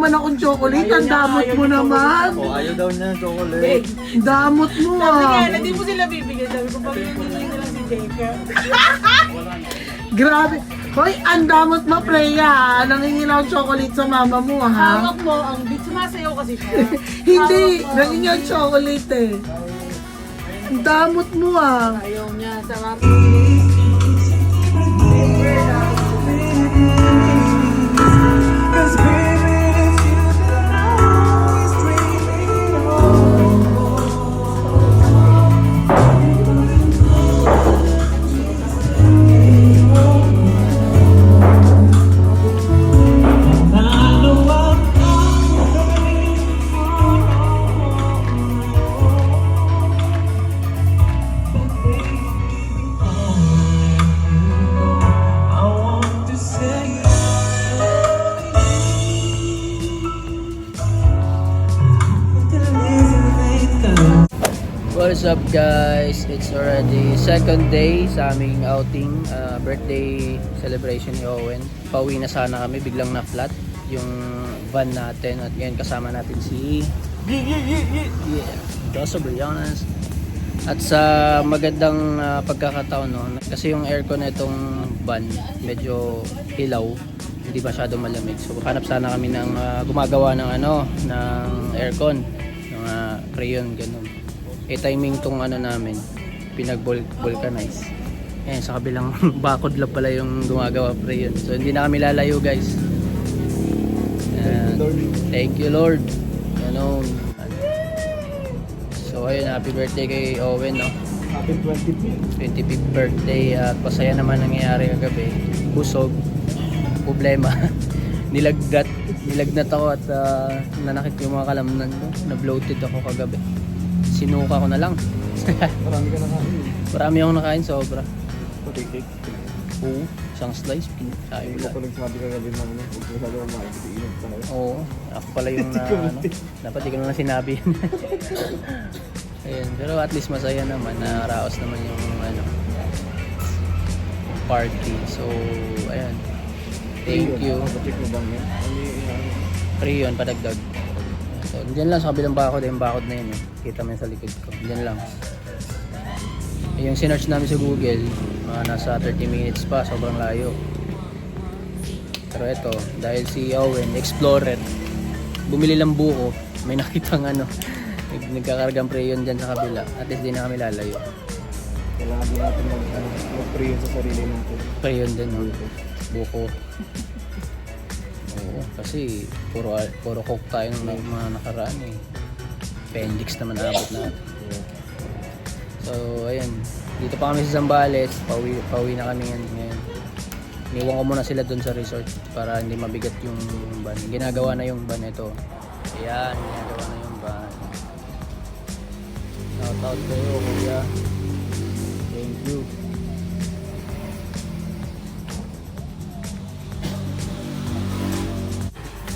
naman akong chocolate. Ang damot mo naman. Ayaw daw niya ng chocolate. Damot mo Sabi nga, ah. hindi mo sila bibigyan. Sabi ko, pag-ibigyan nyo lang si Jeka. Grabe. Hoy, ang damot mo, Freya. Nangingi lang chocolate sa mama mo, ha? Hawak mo, ang beat, sumasayaw kasi siya. Hindi, Hawak mo. nangingi ang chocolate eh. Ang damot mo, ah. Ayaw niya, sarap. What's up guys? It's already second day sa aming outing, birthday celebration ni Owen. Pauwi na sana kami, biglang na-flat yung van natin at ngayon kasama natin si Dosa Brianas. At sa magandang pagkakataon, no, kasi yung aircon na itong van medyo hilaw, hindi masyado malamig. So hanap sana kami ng gumagawa ng ng aircon, ng crayon ganun. Timing tong namin, pinag-vulcanize. Ayan, sa kabilang bakod lang pala yung gumagawa crayon. So hindi na kami lalayo guys. Thank you Lord. Ganun. So ayun, happy birthday kay Owen, no? Happy 25th birthday at pasaya naman nangyayari kagabi. Busog, problema, nilagnat ako at nanakit yung mga kalamnan ko. Na-bloated ako kagabi. Sinuka ko na lang. Marami ka nakain. Marami akong nakain, sobra. Patikik. Oo, isang slice, pinakain ko lang. nagsabi ka gabi ng huwag masyado kumain kasi ingat tayo. Oo, ako pala yung dapat di ko na sinabi. Ayun, pero at least masaya naman, naraos naman yung party. So, ayan. Thank you. Patik mo bang yan? Crayon, padagdag. So, dyan lang sa kabilang bakod, yung bakod na yun eh. Kita mo yun sa likod ko. Dyan lang. Yung sinearch namin sa Google, nasa 30 minutes pa, sobrang layo. Pero ito, dahil si Owen, explorer, bumili lang buko, may nakitang nagkakargang crayon dyan sa kabila. At least di na kami lalayo. Kailangan din natin mag-pray sa sarili natin. Crayon din, no? Buko. Oo, kasi puro coke tayo ng mga nakaraan eh. Appendix naman abot natin. So, ayan. Dito pa kami sa Zambales. Pauwi na kami ngayon. Iniwan ko muna sila doon sa resort para hindi mabigat yung van. Ginagawa na yung van ito. Ayan, ginagawa na yung van. Shoutout kayo, kuya. Thank you.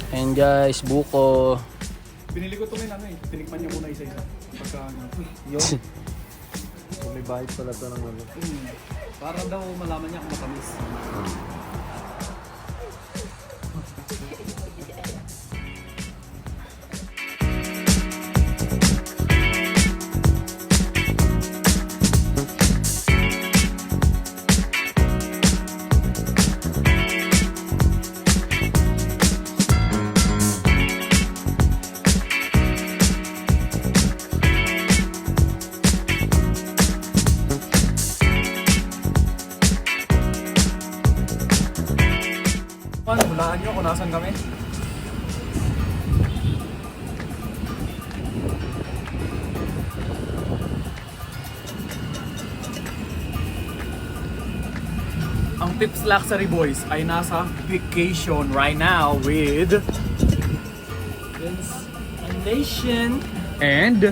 And guys, buko. Binili ko ito ngayon tinikman niya muna isa-isa. Pagka yun. Kung may bahit pala ito ng Para daw malaman niya kung matamis. Hulaan nyo kung nasan kami. Ang Tips Luxury Boys ay nasa vacation right now with Vince Nation and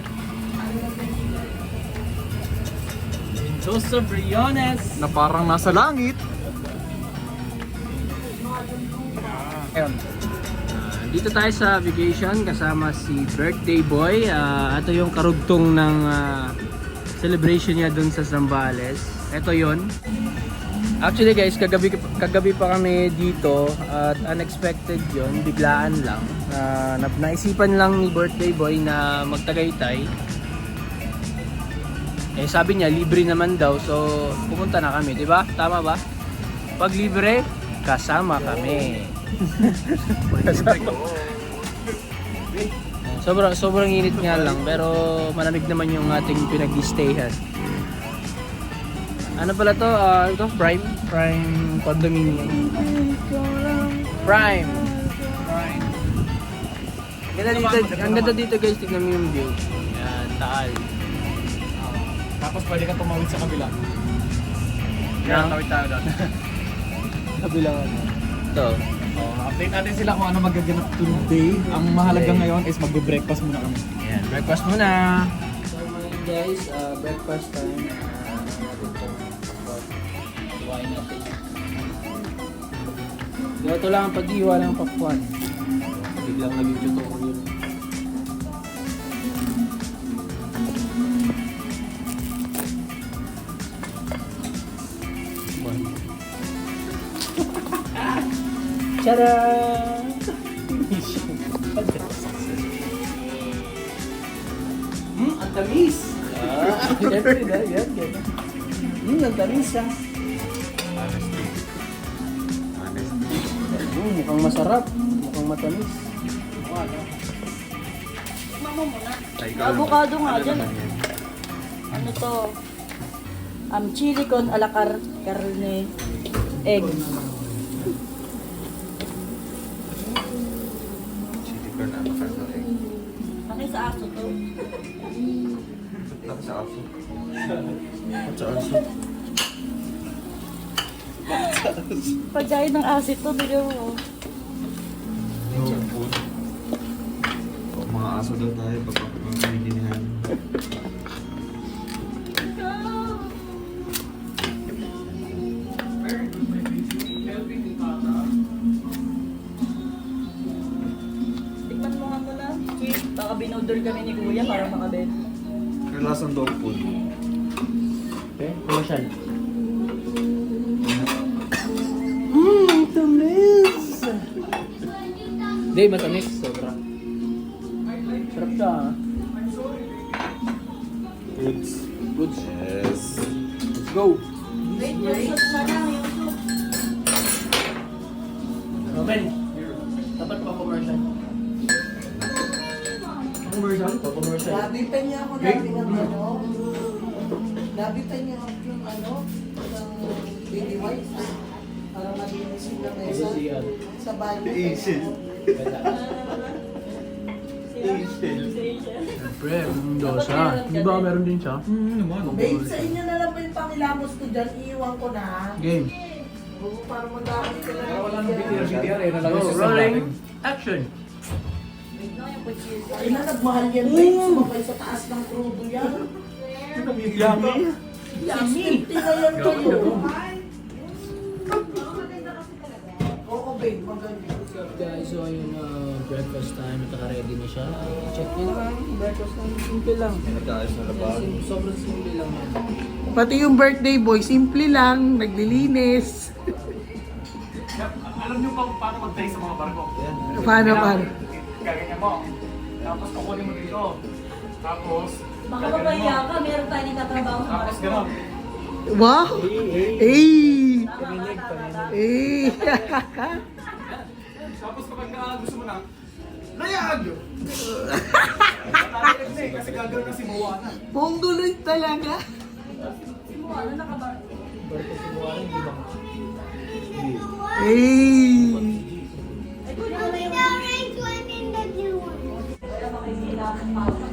Mendoza Briones na parang nasa langit. Ayun. Dito tayo sa vacation kasama si birthday boy. Ito yung karugtong ng celebration niya dun sa Zambales. Ito yon. Actually guys, kagabi pa kami dito at unexpected yon, biglaan lang. Naisipan lang ni birthday boy na magtagaytay. Eh sabi niya libre naman daw, so pumunta na kami, 'di ba? Tama ba? Pag libre, kasama kami. Sobrang init nga lang, pero malamig naman yung ating pinag-stayhan. Ano pala to? Ito, Prime Condominium. Prime. Ang ganda dito guys, tignan mo yung view. Yan, Taal. Tapos pwede ka tumawid sa kabila. Yan, tawid tayo doon. Kabila nga. Ito. Update natin sila kung ano magaganap today. Ang mahalaga Okay. ngayon is magbe-breakfast muna kami. Yan, breakfast muna. So mga guys, breakfast time. Iwain natin. Ito lang ang pag-iwa ng popcorn. Biglang naging tutok yun. Tada! Ang tamis! Siyempre na, yan. Ang tamis ah. Mukhang masarap. Mukhang matamis. Mama mo na. Avocado nga dyan. Ano to? Chili con a la carne egg. Ano yung sa aso to? Pagkain ng asit to, bigyan mo. Mga aso daw tayo pag pagpapaginihan. Tikman mo nga muna. Baka binodor kami ni Kuya para makabet. Kaya lasang dog food. Okay, commercial. Tamis! Hindi, matamis. Sobra. Sarap siya ah. Foods. Goods. Yes. Let's go! Wait, yung sauce na lang, yung sauce. Robin, dapat pa commercial. Commercial? Pa commercial. Nabitan niya ako dati ng ano. Nabitan niya ako yung ano, ng baby wipes. Para malinisin na mesa. Sa banyo. Asian. Siyempre, yung dosa. Di ba meron din siya? Babe, sa inyo na lang ba yung pangilamos ko dyan? Iiwan ko na. Game. Oo, para mag-aamit ka na. Pero wala nang BTR eh. Nalagay Go, sa rolling. dating. Action! Ay na, nagmahal yan, babe. Sumakay sa taas ng crudo yan. Yummy! Yummy! na yan kayo. Oo, babe, maganda. Guys, so yung breakfast time, naka-ready na siya. Check nyo lang, breakfast time, simple lang. Nag-aayos na labas. Sobrang simple lang. Pati yung birthday boy, simple lang, naglilinis. Alam niyo pa paano mag-taste sa mga barko? Paano? Gaganyan mo. Tapos kukunin mo dito. Tapos, Baka mapahiya ka, meron tayo nagtatrabaho sa tapos barko. gano'n. Wow! Eh! Eh! Tapos kapag gusto mo na, layag! Tatayag na eh, kasi gagawin na si Moana. Mongoloid talaga. Ano nakabar? Eh! Ay, kunin mo na yung... Kaya makikilala pa ako.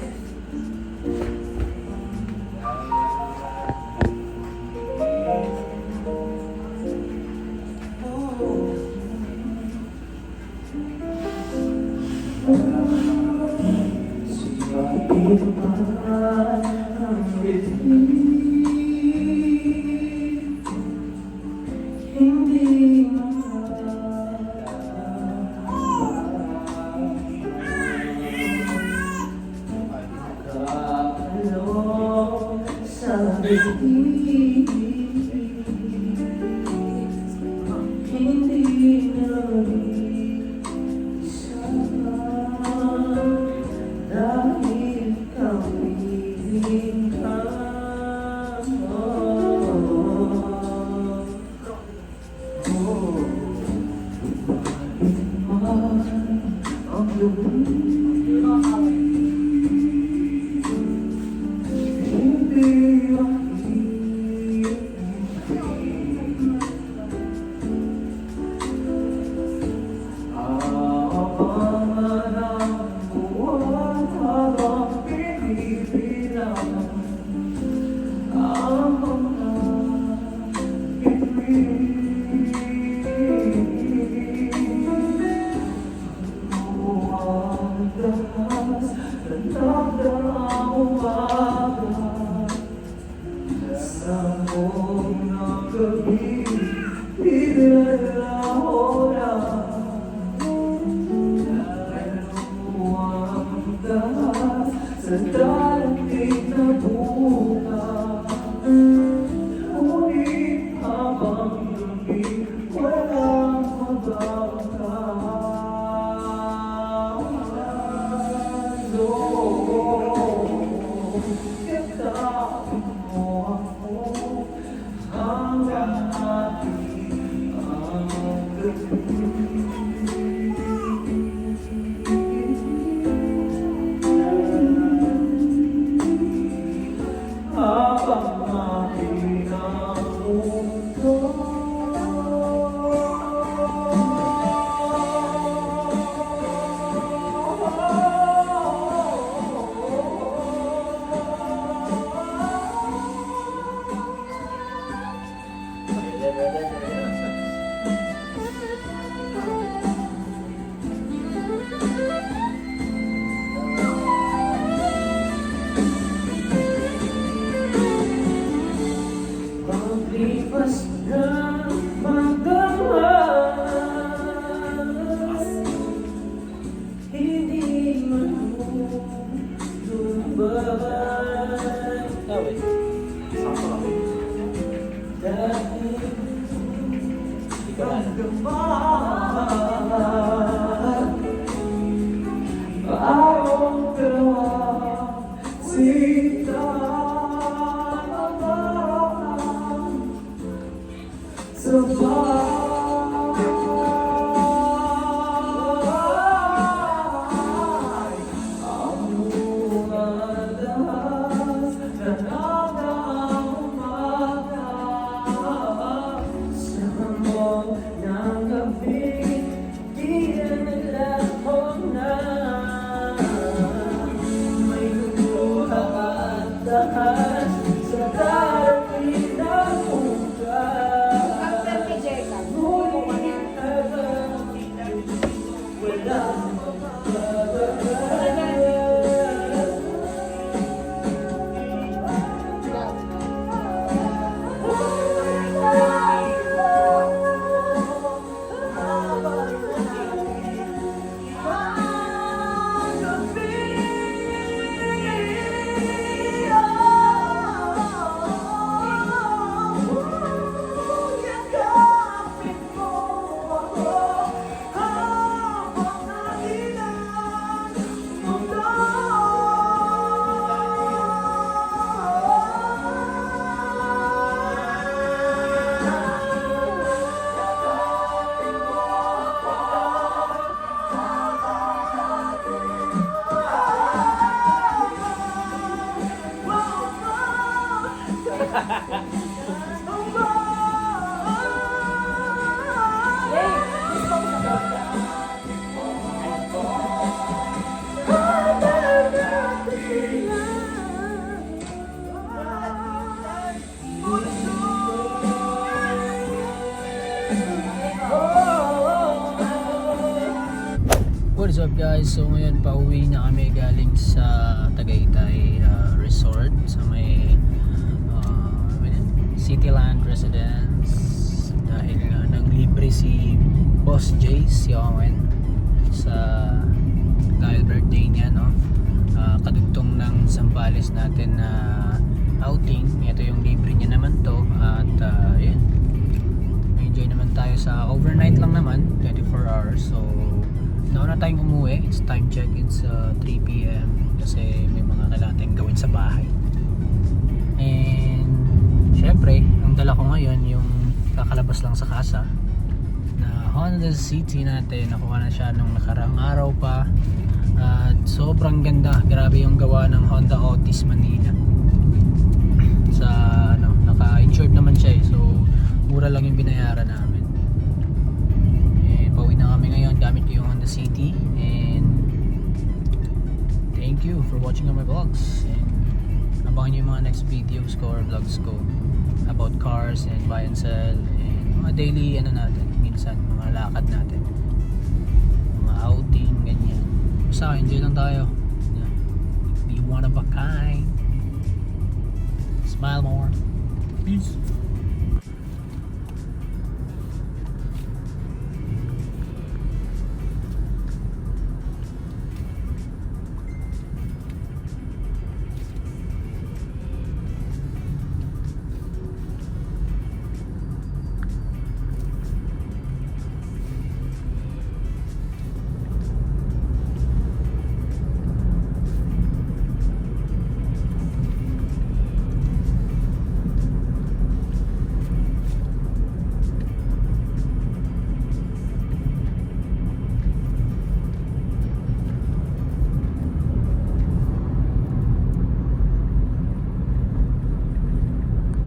What's up guys? So ngayon pauwi na kami galing sa Tagaytay Resort sa may Cityland Residence dahil nang libre si Boss Jay si Owen sa dahil birthday niya, no? Kadugtong ng Zambales natin na outing. Ito yung libre niya naman to at yun, enjoy naman tayo sa overnight lang naman, 24 hours. So nauna tayong umuwi. It's time check, it's 3 PM kasi may mga kailangan tayong gawin sa bahay. And syempre ang dala ko ngayon yung kakalabas lang sa casa na Honda City natin. Nakuha na siya nung nakaraang araw pa. At sobrang ganda. Grabe yung gawa ng Honda Otis Manila. Sa ano, naka-insured naman siya eh. So mura lang yung binayaran namin. And pauwi na kami ngayon gamit ko yung Honda City. And thank you for watching my vlogs. And abangan nyo yung mga next videos ko or vlogs ko about cars and buy and sell and mga daily ano natin, minsan mga lakad natin, mga outing, ganyan. Basta enjoy lang tayo. Yeah. Be one of a kind. Smile more. Peace.